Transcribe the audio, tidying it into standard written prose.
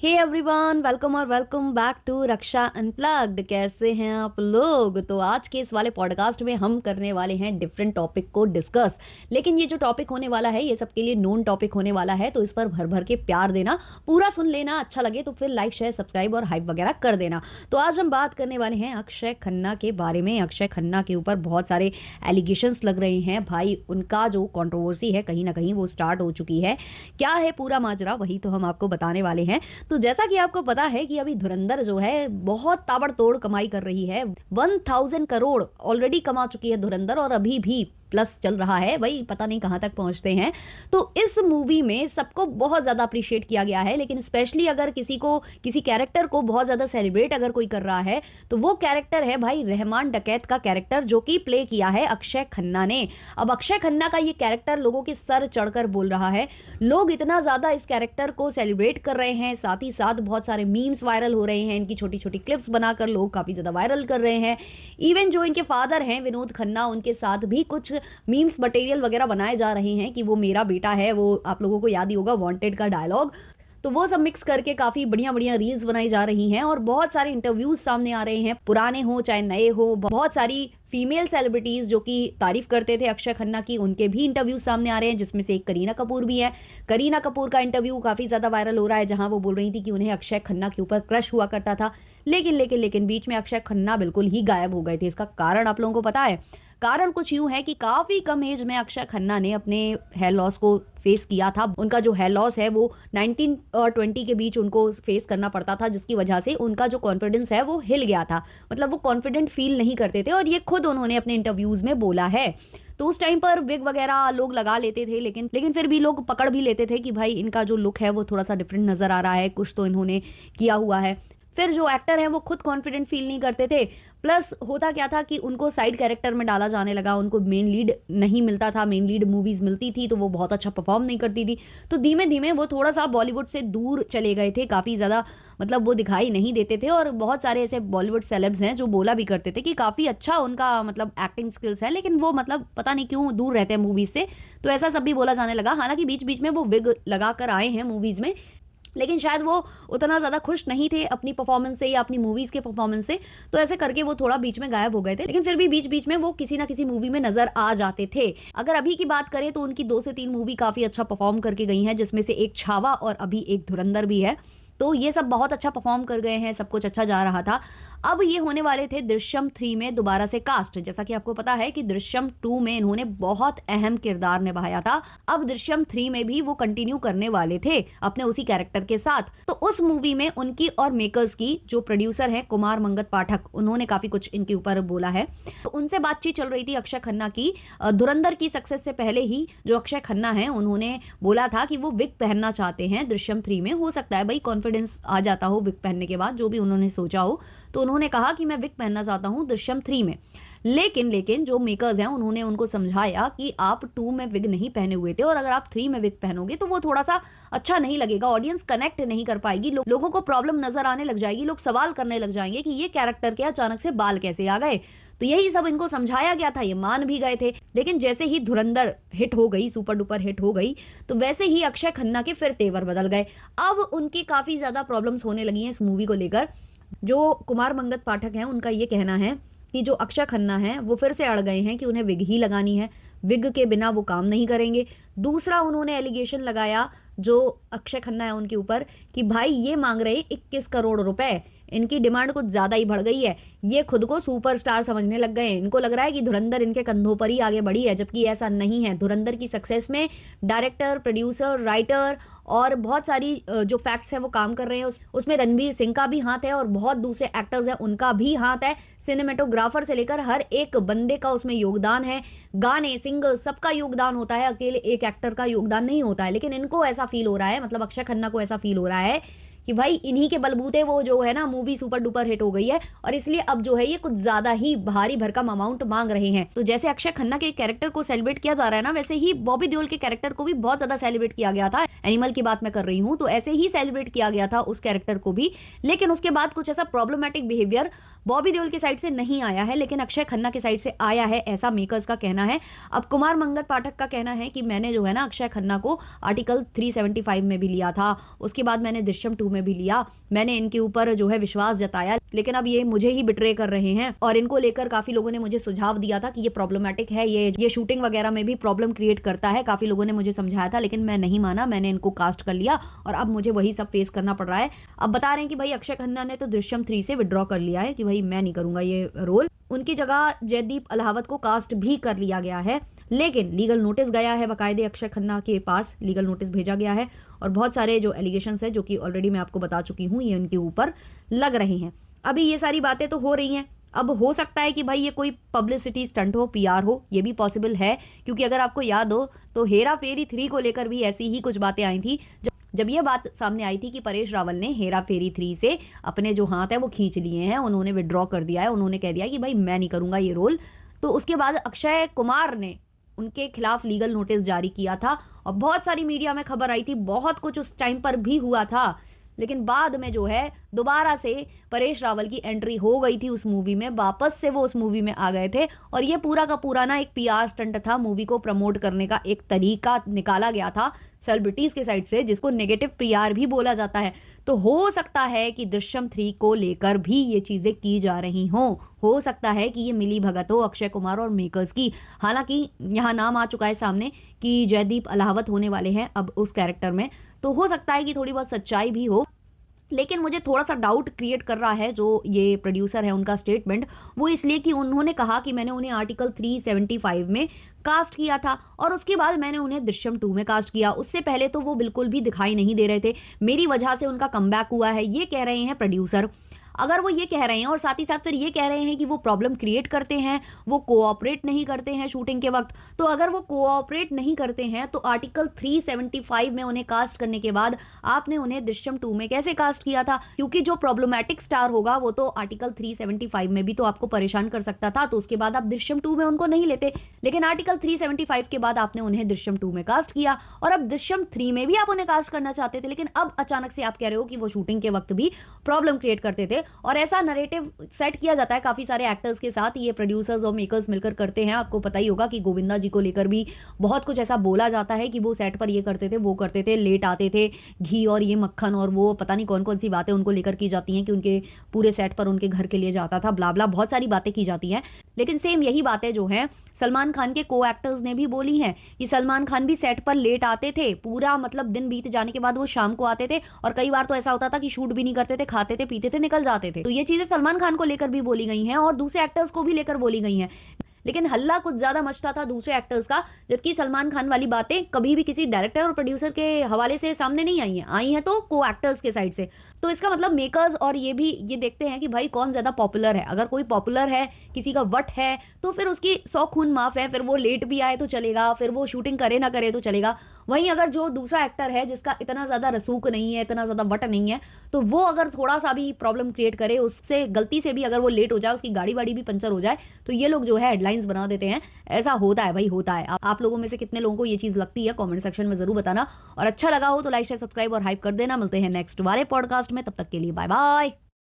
हे everyone, welcome और welcome back to Raksha unplugged. कैसे हैं आप लोग? तो आज के इस वाले पॉडकास्ट में हम करने वाले हैं डिफरेंट टॉपिक को डिस्कस। लेकिन ये जो टॉपिक होने वाला है ये सबके लिए नोन टॉपिक होने वाला है, तो इस पर भर भर के प्यार देना, पूरा सुन लेना। अच्छा लगे तो फिर लाइक शेयर सब्सक्राइब और हाइप वगैरह कर देना। तो आज हम बात करने वाले हैं अक्षय खन्ना के बारे में। अक्षय खन्ना के ऊपर बहुत सारे एलिगेशंस लग रहे हैं भाई। उनका जो कंट्रोवर्सी है कहीं ना कहीं वो स्टार्ट हो चुकी है। क्या है पूरा माजरा, वही तो हम आपको बताने वाले हैं। तो जैसा कि आपको पता है कि अभी धुरंधर जो है बहुत ताबड़तोड़ कमाई कर रही है। 1000 करोड़ ऑलरेडी कमा चुकी है धुरंधर, और अभी भी प्लस चल रहा है भाई, पता नहीं कहां तक पहुंचते हैं। तो इस मूवी में सबको बहुत ज्यादा अप्रिशिएट किया गया है, लेकिन स्पेशली अगर किसी कैरेक्टर को बहुत ज्यादा सेलिब्रेट अगर कोई कर रहा है तो वो कैरेक्टर है भाई रहमान डकैत का कैरेक्टर, जो कि प्ले किया है अक्षय खन्ना ने। अब अक्षय खन्ना का ये कैरेक्टर लोगों के सर चढ़कर बोल रहा है। लोग इतना ज्यादा इस कैरेक्टर को सेलिब्रेट कर रहे हैं, साथ ही साथ बहुत सारे मीम्स वायरल हो रहे हैं, इनकी छोटी छोटी क्लिप्स बनाकर लोग काफी ज्यादा वायरल कर रहे हैं। इवन जो इनके फादर हैं विनोद खन्ना, उनके साथ भी कुछ मीम्स मटेरियल वगैरह बनाए जा रहे हैं कि वो मेरा बेटा है। वो आप लोगों को याद ही होगा वांटेड का डायलॉग, तो वो सब मिक्स करके काफी बढ़िया बढ़िया रील्स बनाई जा रही हैं और बहुत सारे इंटरव्यूज सामने आ रहे हैं, पुराने हो चाहे नए हो। बहुत सारी फीमेल सेलिब्रिटीज जो कि तारीफ करते थे अक्षय खन्ना की, उनके भी इंटरव्यूज सामने आ रहे हैं, जिसमें से एक करीना कपूर भी है। करीना कपूर का इंटरव्यू काफी ज्यादा वायरल हो रहा है, जहां वो बोल रही थी कि उन्हें अक्षय खन्ना के ऊपर क्रश हुआ करता था। लेकिन बीच में अक्षय खन्ना बिल्कुल ही गायब हो गए थे। इसका कारण आप लोगों को पता है? कारण कुछ यूं है कि काफी कम एज में अक्षय खन्ना ने अपने हेयर लॉस को फेस किया था। उनका जो हेयर लॉस है वो 19 और 20 के बीच उनको फेस करना पड़ता था, जिसकी वजह से उनका जो कॉन्फिडेंस है वो हिल गया था। मतलब वो कॉन्फिडेंट फील नहीं करते थे, और ये खुद उन्होंने अपने इंटरव्यूज में बोला है। तो उस टाइम पर विग वगैरह लोग लगा लेते थे, लेकिन फिर भी लोग पकड़ भी लेते थे कि भाई इनका जो लुक है वो थोड़ा सा डिफरेंट नजर आ रहा है, कुछ तो इन्होंने किया हुआ है। फिर जो एक्टर है वो खुद कॉन्फिडेंट फील नहीं करते थे। प्लस होता क्या था कि उनको साइड कैरेक्टर में डाला जाने लगा, उनको मेन लीड नहीं मिलता था। मेन लीड मूवीज मिलती थी तो वो बहुत अच्छा परफॉर्म नहीं करती थी। तो धीमे धीमे वो थोड़ा सा बॉलीवुड से दूर चले गए थे, काफ़ी ज़्यादा मतलब वो दिखाई नहीं देते थे। और बहुत सारे ऐसे बॉलीवुड सेलेब्स हैं जो बोला भी करते थे कि काफ़ी अच्छा उनका मतलब एक्टिंग स्किल्स है, लेकिन वो मतलब पता नहीं क्यों दूर रहते हैं मूवीज से। तो ऐसा सब भी बोला जाने लगा। हालांकि बीच बीच में वो विग लगा कर आए हैं मूवीज में, लेकिन शायद वो उतना ज़्यादा खुश नहीं थे अपनी परफॉर्मेंस से या अपनी मूवीज़ के परफॉर्मेंस से, तो ऐसे करके वो थोड़ा बीच में गायब हो गए थे। लेकिन फिर भी बीच बीच में वो किसी ना किसी मूवी में नजर आ जाते थे। अगर अभी की बात करें तो उनकी 2 से 3 मूवी काफ़ी अच्छा परफॉर्म करके गई हैं, जिसमें से एक छावा और अभी एक धुरंधर भी है। तो ये सब बहुत अच्छा परफॉर्म कर गए हैं, सब कुछ अच्छा जा रहा था। अब ये होने वाले थे दृश्यम 3 में दोबारा से कास्ट। जैसा कि आपको पता है कि दृश्यम 2 में इन्होंने बहुत अहम किरदार निभाया था। अब दृश्यम 3 में भी वो कंटिन्यू करने वाले थे अपने उसी कैरेक्टर के साथ। तो उस मूवी में उनकी और मेकर्स की जो प्रोड्यूसर हैं कुमार मंगत पाठक, उन्होंने काफी कुछ इनके ऊपर बोला है। तो उनसे बातचीत चल रही थी अक्षय खन्ना की। धुरंधर की सक्सेस से पहले ही जो अक्षय खन्ना है उन्होंने बोला था कि वो विग पहनना चाहते हैं दृश्यम 3 में। हो सकता है भाई कॉन्फिडेंस आ जाता हो विग पहनने के बाद, जो भी उन्होंने सोचा हो। तो उन्होंने कहा कि मैं विग पहनना चाहता हूं दृश्यम 3 में। लेकिन जो मेकर्स हैं उन्होंने उनको समझाया कि आप 2 में विग नहीं पहने हुए थे, और अगर आप 3 में विग पहनोगे तो वो थोड़ा सा अच्छा नहीं लगेगा, ऑडियंस कनेक्ट नहीं कर पाएगी, लोगों को प्रॉब्लम नजर आने लग जाएगी, लोग सवाल करने लग जाएंगे कि ये कैरेक्टर के अचानक से बाल कैसे आ गए। तो यही सब इनको समझाया गया था, ये मान भी गए थे। लेकिन जैसे ही धुरंधर हिट हो गई, सुपर डुपर हिट हो गई, तो वैसे ही अक्षय खन्ना के फिर तेवर बदल गए। अब उनकी काफी ज्यादा प्रॉब्लम्स होने लगी हैं इस मूवी को लेकर। जो कुमार मंगत पाठक हैं उनका ये कहना है कि जो अक्षय खन्ना है वो फिर से अड़ गए हैं कि उन्हें विग ही लगानी है, विग के बिना वो काम नहीं करेंगे। दूसरा उन्होंने एलिगेशन लगाया जो अक्षय खन्ना है उनके ऊपर कि भाई ये मांग रहे 21 करोड़ रुपए, इनकी डिमांड कुछ ज्यादा ही बढ़ गई है। ये खुद को सुपरस्टार समझने लग गए हैं, इनको लग रहा है कि धुरंधर इनके कंधों पर ही आगे बढ़ी है, जबकि ऐसा नहीं है। धुरंधर की सक्सेस में डायरेक्टर, प्रोड्यूसर, राइटर और बहुत सारी जो फैक्ट्स हैं वो काम कर रहे हैं। उसमें रणवीर सिंह का भी हाथ है और बहुत दूसरे एक्टर्स हैं उनका भी हाथ है। सिनेमेटोग्राफर से लेकर हर एक बंदे का उसमें योगदान है। गाने, सिंगर, सबका योगदान होता है, अकेले एक एक्टर का योगदान नहीं होता है। लेकिन इनको ऐसा फील हो रहा है, मतलब अक्षय खन्ना को ऐसा फील हो रहा है कि भाई इन्हीं के बलबूते वो जो है ना मूवी सुपर डुपर हिट हो गई है, और इसलिए अब जो है ये कुछ ज्यादा ही भारी भरकम अमाउंट मांग रहे हैं। तो जैसे अक्षय खन्ना के कैरेक्टर को सेलिब्रेट किया जा रहा है ना, वैसे ही बॉबी देओल के कैरेक्टर को भी बहुत ज्यादा सेलिब्रेट किया गया था। एनिमल की बात मैं कर रही हूँ, तो ऐसे ही सेलिब्रेट किया गया था उस कैरेक्टर को भी। लेकिन उसके बाद कुछ ऐसा प्रॉब्लमैटिक बिहेवियर बॉबी देओल की साइड से नहीं आया है, लेकिन अक्षय खन्ना की साइड से आया है, ऐसा मेकर्स का कहना है। अब कुमार मंगत पाठक का कहना है कि मैंने जो है ना अक्षय खन्ना को आर्टिकल 375 में भी लिया था, उसके बाद मैंने दृश्यम 2 में भी लिया, मैंने इनके ऊपर जो है विश्वास जताया, लेकिन अब ये मुझे ही बिट्रे कर रहे हैं। और इनको लेकर काफ़ी लोगों ने मुझे सुझाव दिया था कि ये प्रॉब्लमैटिक है, ये शूटिंग वगैरह में भी प्रॉब्लम क्रिएट करता है। काफ़ी लोगों ने मुझे समझाया था, लेकिन मैं नहीं माना, मैंने इनको कास्ट कर लिया और अब मुझे वही सब फेस करना पड़ रहा है। अब बता रहे हैं कि भाई अक्षय खन्ना ने तो दृश्यम 3 से विथड्रॉ कर लिया है कि भाई मैं नहीं करूँगा ये रोल। उनकी जगह जयदीप अलाहावत को कास्ट भी कर लिया गया है, लेकिन लीगल नोटिस गया है बाकायदे अक्षय खन्ना के पास, लीगल नोटिस भेजा गया है और बहुत सारे जो एलिगेशंस है जो कि ऑलरेडी मैं आपको बता चुकी हूँ, ये उनके ऊपर लग रहे हैं। अभी ये सारी बातें तो हो रही हैं, अब हो सकता है कि भाई ये कोई पब्लिसिटी स्टंट हो, पीआर हो, ये भी पॉसिबल है, क्योंकि अगर आपको याद हो तो हेरा फेरी 3 को लेकर भी ऐसी ही कुछ बातें आई थी। जब ये बात सामने आई थी कि परेश रावल ने हेरा फेरी 3 से अपने जो हाथ है वो खींच लिए हैं, उन्होंने विड्रॉ कर दिया है, उन्होंने कह दिया कि भाई मैं नहीं करूँगा ये रोल, तो उसके बाद अक्षय कुमार ने उनके खिलाफ लीगल नोटिस जारी किया था और बहुत सारी मीडिया में खबर आई थी, बहुत कुछ उस टाइम पर भी हुआ था। लेकिन बाद में जो है दोबारा से परेश रावल की एंट्री हो गई थी उस मूवी में, वापस से वो उस मूवी में आ गए थे और ये पूरा का पूरा ना एक पीआर स्टंट था, मूवी को प्रमोट करने का एक तरीका निकाला गया था सेलिब्रिटीज के साइड से, जिसको नेगेटिव पीआर भी बोला जाता है। तो हो सकता है कि दृश्यम 3 को लेकर भी ये चीजें की जा रही हों, हो सकता है कि ये मिली भगत हो अक्षय कुमार और मेकर्स की। हालांकि यहाँ नाम आ चुका है सामने कि जयदीप अलाहावत होने वाले हैं अब उस कैरेक्टर में, तो हो सकता है कि थोड़ी बहुत सच्चाई भी हो। लेकिन मुझे थोड़ा सा डाउट क्रिएट कर रहा है जो ये प्रोड्यूसर है उनका स्टेटमेंट, वो इसलिए कि उन्होंने कहा कि मैंने उन्हें आर्टिकल 375 में कास्ट किया था और उसके बाद मैंने उन्हें दृश्यम 2 में कास्ट किया, उससे पहले तो वो बिल्कुल भी दिखाई नहीं दे रहे थे, मेरी वजह से उनका कमबैक हुआ है, ये कह रहे हैं प्रोड्यूसर। अगर वो ये कह रहे हैं और साथ ही साथ फिर ये कह रहे हैं कि वो प्रॉब्लम क्रिएट करते हैं, वो कोऑपरेट नहीं करते हैं शूटिंग के वक्त, तो अगर वो कोऑपरेट नहीं करते हैं तो आर्टिकल 375 में उन्हें कास्ट करने के बाद आपने उन्हें दृश्यम 2 में कैसे कास्ट किया था? क्योंकि जो प्रॉब्लमैटिक स्टार होगा वो तो आर्टिकल 375 में भी तो आपको परेशान कर सकता था, तो उसके बाद आप दृश्यम 2 में उनको नहीं लेते, लेकिन आर्टिकल 375 के बाद आपने उन्हें दृश्यम 2 में कास्ट किया और अब दृश्यम 3 में भी आप उन्हें कास्ट करना चाहते थे, लेकिन अब अचानक से आप कह रहे हो कि वो शूटिंग के वक्त भी प्रॉब्लम क्रिएट करते थे। और ऐसा नरेटिव सेट किया जाता है काफी सारे एक्टर्स के साथ, ये प्रोड्यूसर्स और मेकर्स मिलकर करते हैं। आपको पता ही होगा कि गोविंदा जी को लेकर भी बहुत कुछ ऐसा बोला जाता है कि वो सेट पर ये करते थे, वो करते थे, लेट आते थे, घी और ये मक्खन और वो पता नहीं कौन कौन सी बातें उनको लेकर की जाती हैं कि उनके पूरे सेट पर उनके घर के लिए जाता था, ब्ला ब्ला, बहुत सारी बातें की जाती हैं। लेकिन सेम यही बातें जो हैं सलमान खान के को एक्टर्स ने भी बोली हैं कि सलमान खान भी सेट पर लेट आते थे, पूरा मतलब दिन बीत जाने के बाद वो शाम को आते थे और कई बार तो ऐसा होता था कि शूट भी नहीं करते थे, खाते थे, पीते थे, निकल जाते थे। तो ये चीजें सलमान खान को लेकर भी बोली गई हैं और दूसरे एक्टर्स को भी लेकर बोली गई हैं, लेकिन हल्ला कुछ ज्यादा मचता था दूसरे एक्टर्स का, जबकि सलमान खान वाली बातें कभी भी किसी डायरेक्टर और प्रोड्यूसर के हवाले से सामने नहीं आई हैं तो को एक्टर्स के साइड से। तो इसका मतलब मेकर्स और ये भी ये देखते हैं कि भाई कौन ज्यादा पॉपुलर है, अगर कोई पॉपुलर है, किसी का वट है, तो फिर उसकी 100 खून माफ है, फिर वो लेट भी आए तो चलेगा, फिर वो शूटिंग करे ना करे तो चलेगा। वहीं अगर जो दूसरा एक्टर है जिसका इतना ज्यादा रसूख नहीं है, इतना ज्यादा वट नहीं है, तो वो अगर थोड़ा सा भी प्रॉब्लम क्रिएट करे, उससे गलती से भी अगर वो लेट हो जाए, उसकी गाड़ी वाड़ी भी पंचर हो जाए, तो ये लोग जो है हेडलाइंस बना देते हैं। ऐसा होता है भाई, होता है। आप लोगों में से कितने लोगों को ये चीज लगती है कमेंट सेक्शन में जरूर बताना, और अच्छा लगा हो तो लाइक शेयर सब्सक्राइब और हाइप कर देना। मिलते हैं नेक्स्ट वाले पॉडकास्ट में, तब तक के लिए बाय बाय।